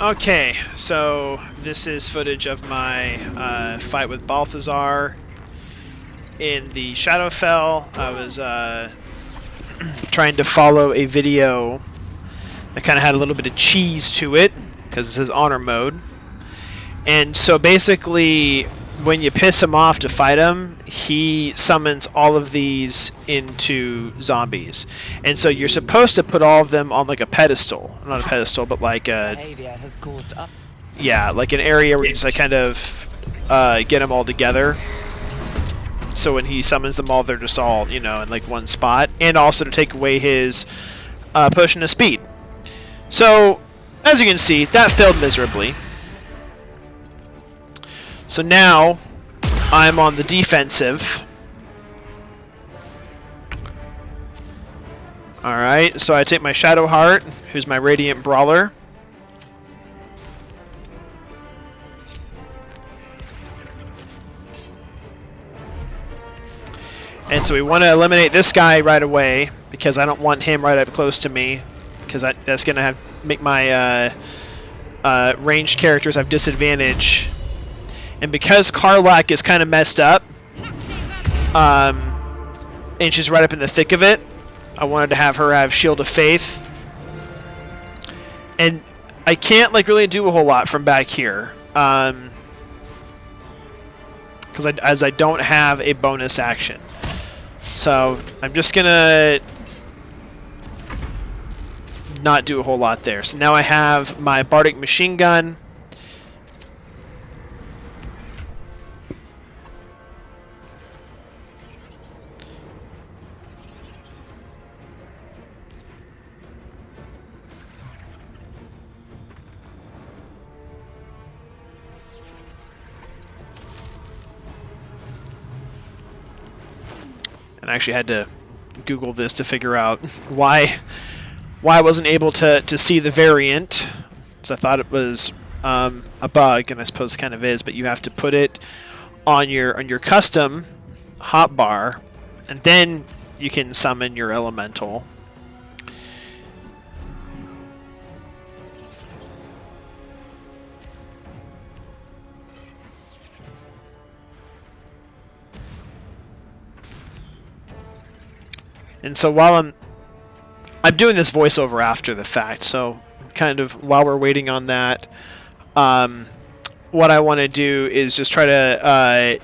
Okay, so this is footage of my fight with Balthazar in the Shadowfell. I was trying to follow a video that kind of had a little bit of cheese to it because this is honor mode. And so basically, when you piss him off to fight him, he summons all of these into zombies. And so you're supposed to put all of them on like a pedestal. Not a pedestal, but like a... Behavior has caused up. Yeah, like an area where you just like kind of get them all together. So when he summons them all, they're just all, you know, in like one spot. And also to take away his potion of speed. So, as you can see, that failed miserably. So now, I'm on the defensive. Alright, so I take my Shadow Heart, who's my Radiant Brawler. And so we want to eliminate this guy right away, because I don't want him right up close to me, because that's going to make my ranged characters have disadvantage. And because Karlach is kind of messed up, and she's right up in the thick of it, I wanted to have her have Shield of Faith. And I can't like really do a whole lot from back here, because as I don't have a bonus action. So I'm just gonna not do a whole lot there. So now I have my Bardic Machine Gun. I actually had to Google this to figure out why I wasn't able to see the variant. So I thought it was a bug, and I suppose it kind of is. But you have to put it on your custom hotbar, and then you can summon your elemental. And so while I'm doing this voiceover after the fact, so kind of while we're waiting on that, what I want to do is just try to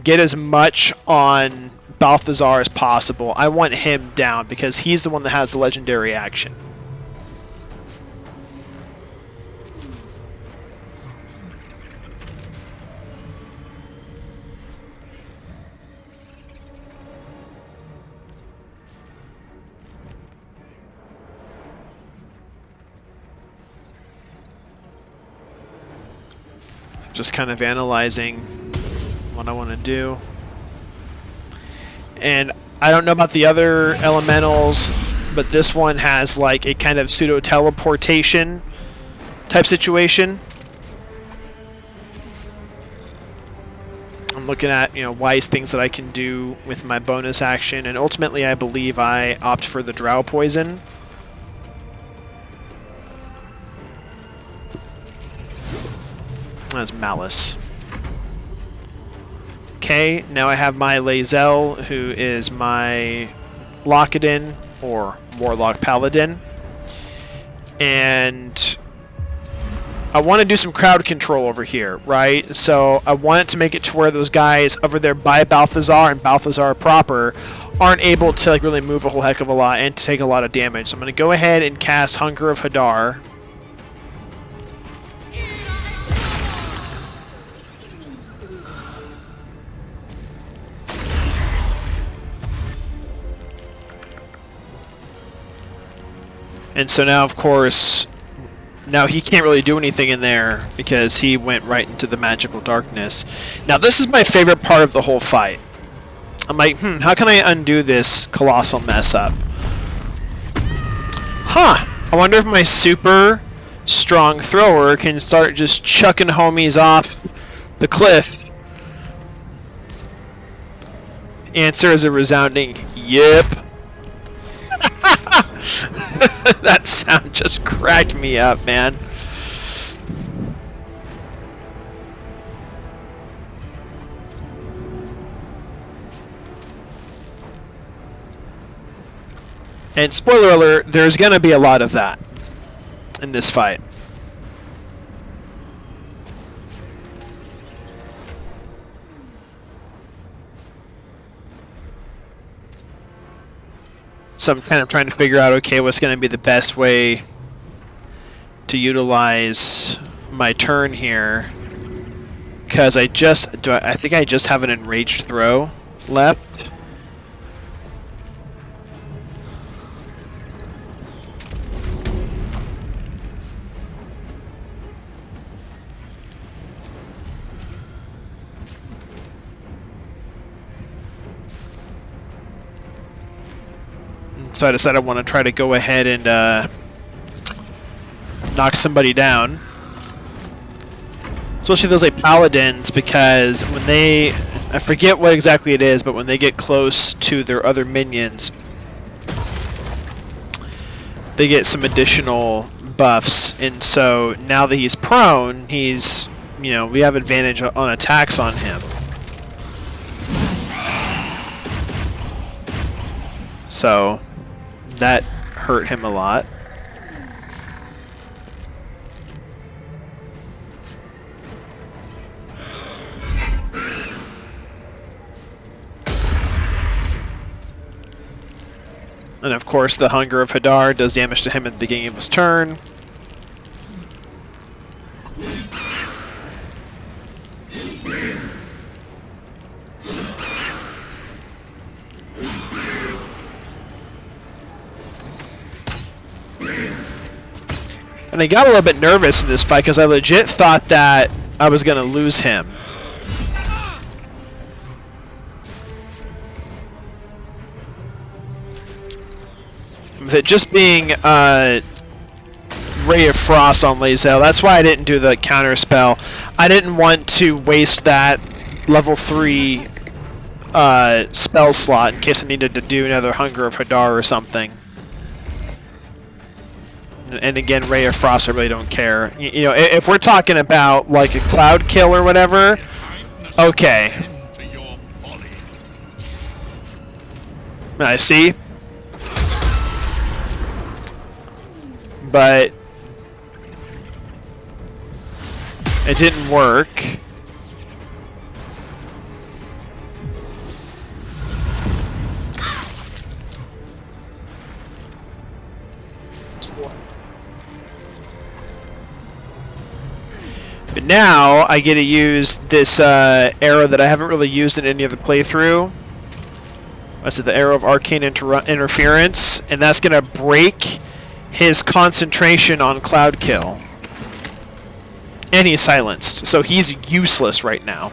get as much on Balthazar as possible. I want him down because he's the one that has the legendary action. Just kind of analyzing what I want to do. And I don't know about the other elementals, but this one has like a kind of pseudo teleportation type situation. I'm looking at, you know, wise things that I can do with my bonus action, and ultimately I believe I opt for the Drow Poison. That's Malice. Okay, now I have my Lae'zel, who is my Lockadin, or Warlock Paladin. And I want to do some crowd control over here, right? So I want to make it to where those guys over there by Balthazar and Balthazar proper aren't able to like really move a whole heck of a lot and to take a lot of damage. So I'm going to go ahead and cast Hunger of Hadar. And so now, of course, now he can't really do anything in there because he went right into the magical darkness. Now, this is my favorite part of the whole fight. I'm like, how can I undo this colossal mess up? Huh. I wonder if my super strong thrower can start just chucking homies off the cliff. Answer is a resounding yep. That sound just cracked me up, man. And spoiler alert, there's going to be a lot of that in this fight. So I'm kind of trying to figure out, okay, what's going to be the best way to utilize my turn here. Because I think I just have an enraged throw left. So I decided I want to try to go ahead and knock somebody down. Especially those like paladins, because when they, I forget what exactly it is, but when they get close to their other minions, they get some additional buffs. And so now that he's prone, he's, you know, we have advantage on attacks on him. So that hurt him a lot. And of course the Hunger of Hadar does damage to him at the beginning of his turn. And I got a little bit nervous in this fight because I legit thought that I was going to lose him. With it just being Ray of Frost on Lae'zel, that's why I didn't do the counter spell. I didn't want to waste that level 3 spell slot in case I needed to do another Hunger of Hadar or something. And again, Ray of Frost, I really don't care. You know, if we're talking about like a cloud kill or whatever, okay. I see. But it didn't work. But now I get to use this arrow that I haven't really used in any other playthrough. That's the Arrow of Arcane Interference, and that's going to break his concentration on Cloud Kill. And he's silenced, so he's useless right now.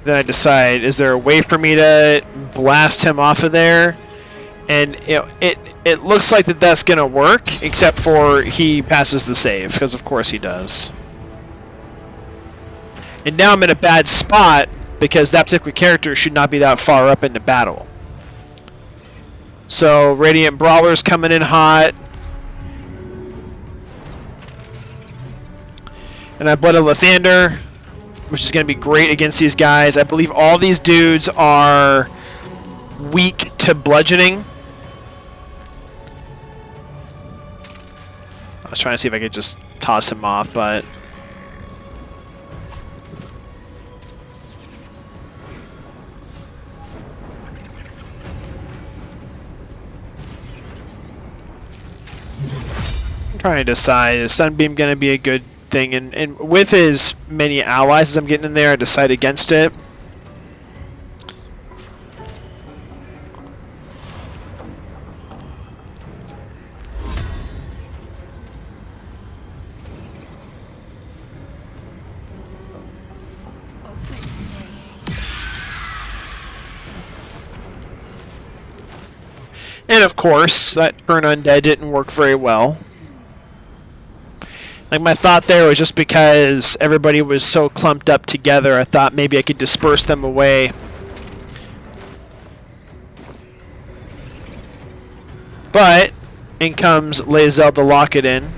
Then I decide, is there a way for me to blast him off of there? And it looks like that's going to work, except for he passes the save, because of course he does. And now I'm in a bad spot, because that particular character should not be that far up into battle. So Radiant Brawler's coming in hot. And I Blood of Lathander, which is going to be great against these guys. I believe all these dudes are weak to bludgeoning. I was trying to see if I could just toss him off, but... I'm trying to decide, is Sunbeam going to be a good thing? And with as many allies as I'm getting in there, I decide against it. And of course, that turn undead didn't work very well. Like, my thought there was just because everybody was so clumped up together, I thought maybe I could disperse them away. But in comes Lae'zel to lock it in.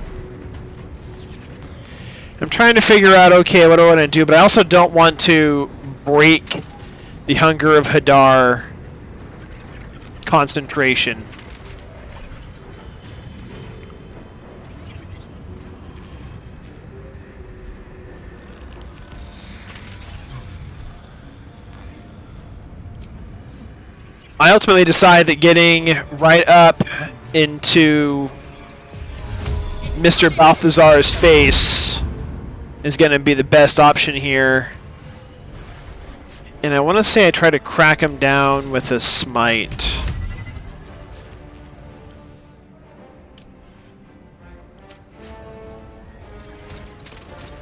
I'm trying to figure out, okay, what do I want to do, but I also don't want to break The Hunger of Hadar concentration. I ultimately decide that getting right up into Mr. Balthazar's face is going to be the best option here. And I want to say I try to crack him down with a smite.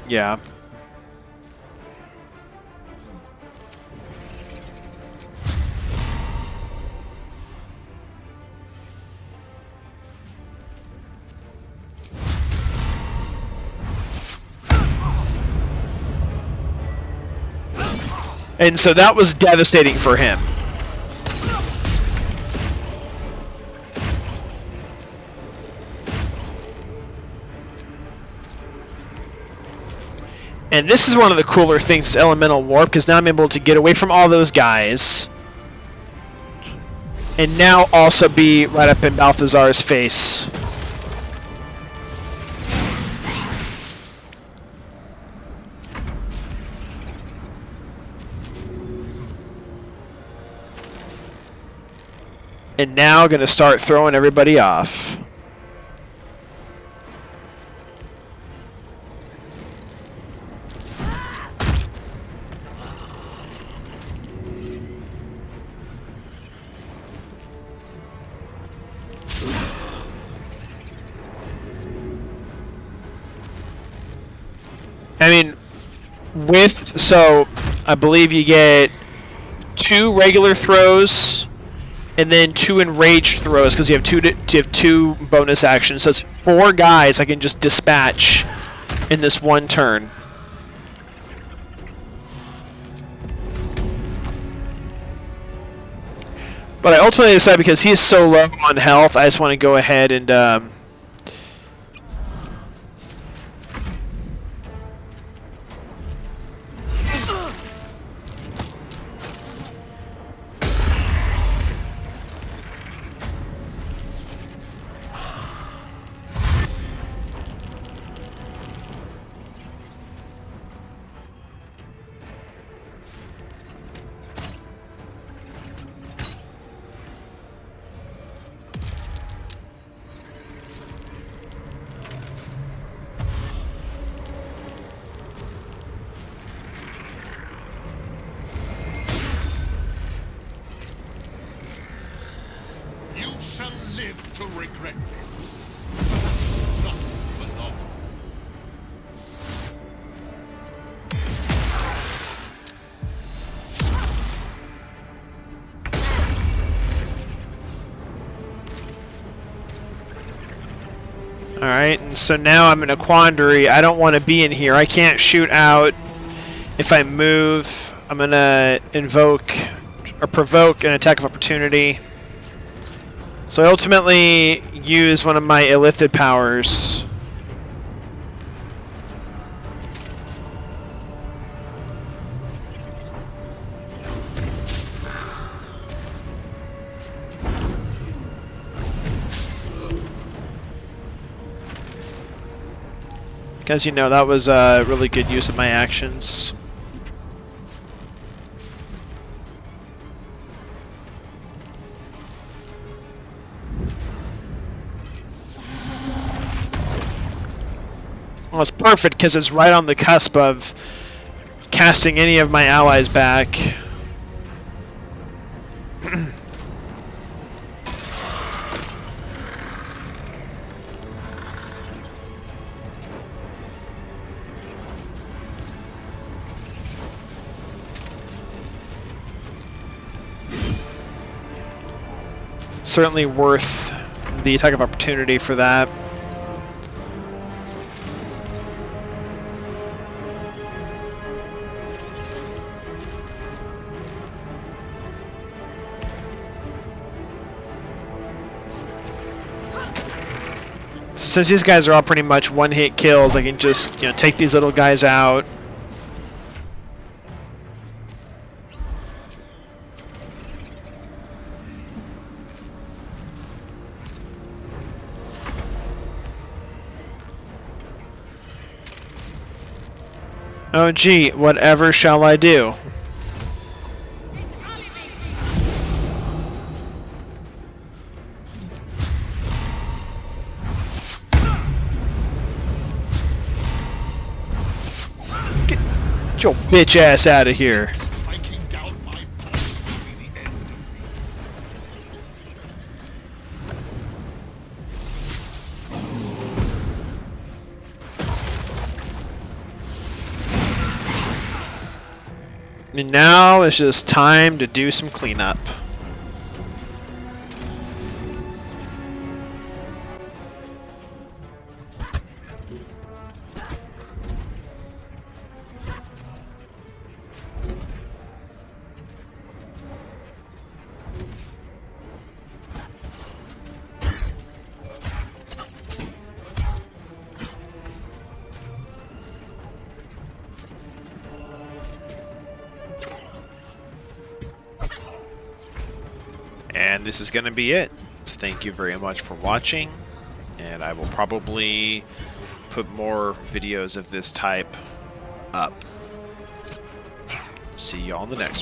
Yeah. And so that was devastating for him. And this is one of the cooler things, Elemental Warp, because now I'm able to get away from all those guys. And now also be right up in Balthazar's face. And now going to start throwing everybody off. I mean, so I believe you get 2 regular throws and then 2 enraged throws because you have two bonus actions. So it's 4 guys I can just dispatch in this one turn. But I ultimately decide because he is so low on health, I just want to go ahead and Alright, and so now I'm in a quandary. I don't want to be in here. I can't shoot out. If I move, I'm going to invoke or provoke an attack of opportunity. So I ultimately use one of my illithid powers. As you know, that was a really good use of my actions. Well, it's perfect because it's right on the cusp of casting any of my allies back. Certainly worth the attack of opportunity for that. Since these guys are all pretty much one-hit kills, I can just, take these little guys out. Oh gee, whatever shall I do? Get your bitch ass out of here. And now it's just time to do some cleanup. And this is going to be it. Thank you very much for watching, and I will probably put more videos of this type up. See you all in the next one.